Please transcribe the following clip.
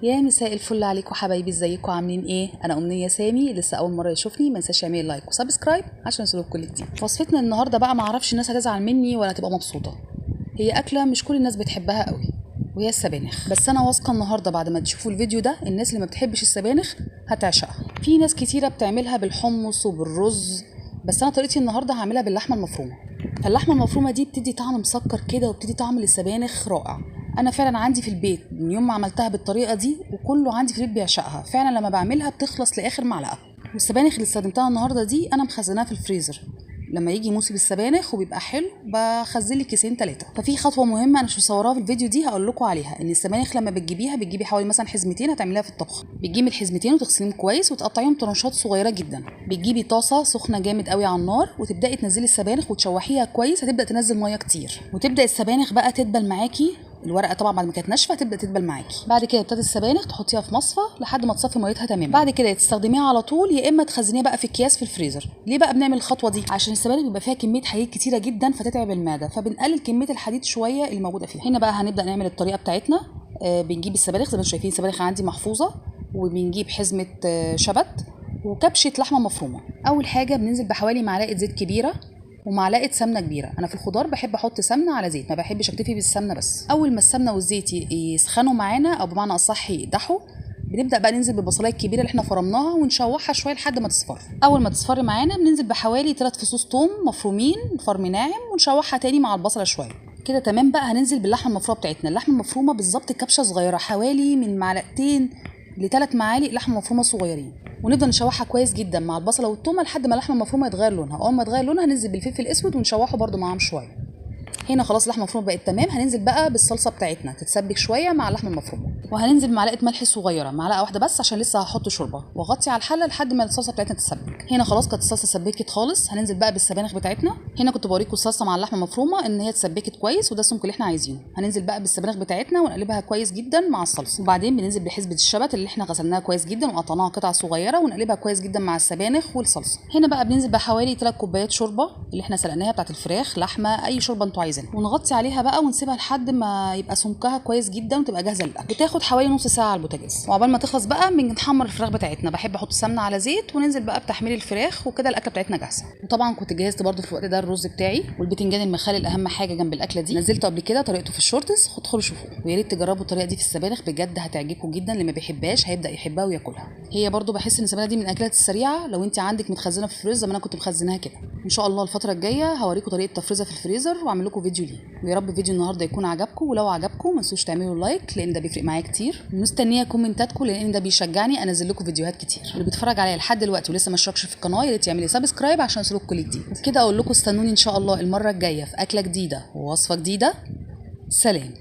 يا مساء الفل عليكم حبايبي، ازيكم عاملين ايه؟ انا امنيه سامي. لسه اول مره يشوفني ما ينساش يعمل لايك وسبسكرايب عشان يوصلك كل جديد. وصفتنا النهارده بقى معرفش الناس هتزعل مني ولا تبقى مبسوطه. هي اكله مش كل الناس بتحبها قوي وهي السبانخ، بس انا واثقه النهارده بعد ما تشوفوا الفيديو ده الناس اللي ما بتحبش السبانخ هتعشقها. في ناس كتيره بتعملها بالحمص وبالرز، بس انا طريقتي النهارده هعملها باللحمه المفرومه. اللحمه المفرومه دي بتدي طعم مسكر كده وبتدي طعم للسبانخ رائع. انا فعلا عندي في البيت من يوم ما عملتها بالطريقه دي وكله عندي في البيت بيعشقها. فعلا لما بعملها بتخلص لاخر معلقه. والسبانخ اللي استخدمتها النهارده دي انا مخزناها في الفريزر، لما يجي موسم السبانخ وبيبقى حلو بخزن لي كيسين 3. ففي خطوه مهمه انا مش مصوراها في الفيديو دي هقول لكم عليها، ان السبانخ لما بتجيبيها بتجيبي حوالي مثلا حزمتين هتعمليها في الطبخ. بتجيبي الحزمتين وتغسليهم كويس وتقطعيهم طرنشات صغيره جدا. بتجيبي طاسه سخنه جامد قوي على النار وتبداي تنزلي السبانخ وتشوحيها كويس، هتبدا تنزل ميه كتير وتبدا السبانخ بقى تدبل معاكي. الورقه طبعا بعد ما كانت ناشفه هتبدا تدبل معاكي. بعد كده ابتدي السبانخ تحطيها في مصفى لحد ما تصفي ميتها تماما. بعد كده تستخدميها على طول، يا اما تخزنيها بقى في اكياس في الفريزر. ليه بقى بنعمل الخطوه دي؟ عشان السبانخ بيبقى فيها كميه حديد كتيره جدا فتتعب المعده، فبنقلل كميه الحديد شويه اللي موجوده فيها. هنا بقى هنبدا نعمل الطريقه بتاعتنا. بنجيب السبانخ زي ما انتم شايفين، السبانخ عندي محفوظه، وبنجيب حزمه شبت وكبشه لحمه مفرومه. اول حاجه بننزل بحوالي معلقه زيت كبيره ومعلقه سمنه كبيره. انا في الخضار بحب احط سمنه على زيت، ما بحبش اكتفي بالسمنه بس. اول ما السمنه والزيت يسخنوا معانا او بمعنى اصح يقدحوا، بنبدا بقى ننزل بالبصلايه الكبيره اللي احنا فرمناها ونشوحها شويه لحد ما تصفر. اول ما تصفر معانا بننزل بحوالي 3 فصوص ثوم مفرومين فرم ناعم ونشوحها تاني مع البصله شويه كده. تمام بقى هننزل باللحمه المفرومه بتاعتنا. اللحمه المفرومه بالظبط كبشه صغيره، حوالي من معلقتين ل3 معالق لحمه مفرومه صغيرين، ونفضل نشوحها كويس جدا مع البصله والثومه لحد ما اللحمه المفرومه يتغير لونها. اول ما تغير لونها هننزل بالفلفل الاسود ونشوحه برده معاهم شويه. هنا خلاص اللحمه المفرومه بقت تمام. هننزل بقى بالصلصه بتاعتنا تتسبك شويه مع اللحمه المفرومه، وهننزل بمعلقه ملح صغيره، معلقه واحده بس عشان لسه هحط شوربه، واغطي على الحله لحد ما الصلصه بتاعتنا تتسبك. هنا خلاص كانت الصلصه سبكت خالص. هننزل بقى بالسبانخ بتاعتنا. هنا كنت بوريكم الصلصه مع اللحمه المفرومه ان هي اتسبكت كويس وده السمك اللي احنا عايزينه. هننزل بقى بالسبانخ بتاعتنا ونقلبها كويس جدا مع الصلصه، وبعدين بننزل بحزبه الشبت اللي احنا غسلناها كويس جدا وقطعناها قطع صغيره ونقلبها كويس جدا مع السبانخ والصلصه. هنا بقى بننزل بحوالي 3 كوبايات شوربه اللي احنا سلقناها بتاعت الفراخ لحمه اي شوربه انتوا عايزينها، ونغطي عليها بقى ونسيبها لحد ما يبقى سمكها كويس جدا وتبقى جاهزه للاكل. بتاخد حوالي نص ساعه على البوتاجاز. وعقبال ما تخلص بقى بنحمر الفراخ بتاعتنا. بحب احط سمنه على زيت وننزل بقى بتحمير الفراخ وكده الاكله بتاعتنا جاهزه. وطبعا كنت جهزت برده في الوقت ده الرز بتاعي والبتنجان المخلل، اهم حاجه جنب الاكله دي. نزلته قبل كده طريقته في الشورتس، ادخلوا شوفوه. ويا ريت تجربوا الطريقه دي في السبانخ، بجد هتعجبكم جدا. اللي ما بيحبهاش هيبدا يحبها وياكلها. هي برده بحس ان السبانخ دي من الاكلات السريعه لو انت عندك متخزنه في الفريزر زي ما انا كنت مخزناها كده. ان شاء الله الفتره الجايه هوريكم طريقه تفريزها في الفريزر واعمل لكم فيديو ليه. ويا رب فيديو النهارده يكون عجبكم، ولو عجبكم ما تنسوش تعملوا لايك لان ده بيفرق معايا كتير. مستنيه كومنتاتكم لان ده بيشجعني انزل لكم فيديوهات كتير. اللي بيتفرج عليا لحد دلوقتي ولسه ما اشتركش في القناه يا ريت يعمل سبسكرايب عشان يوصلك كل جديد. وبكده اقول لكم استنوني ان شاء الله المره الجايه في اكله جديده ووصفه جديده. سلام.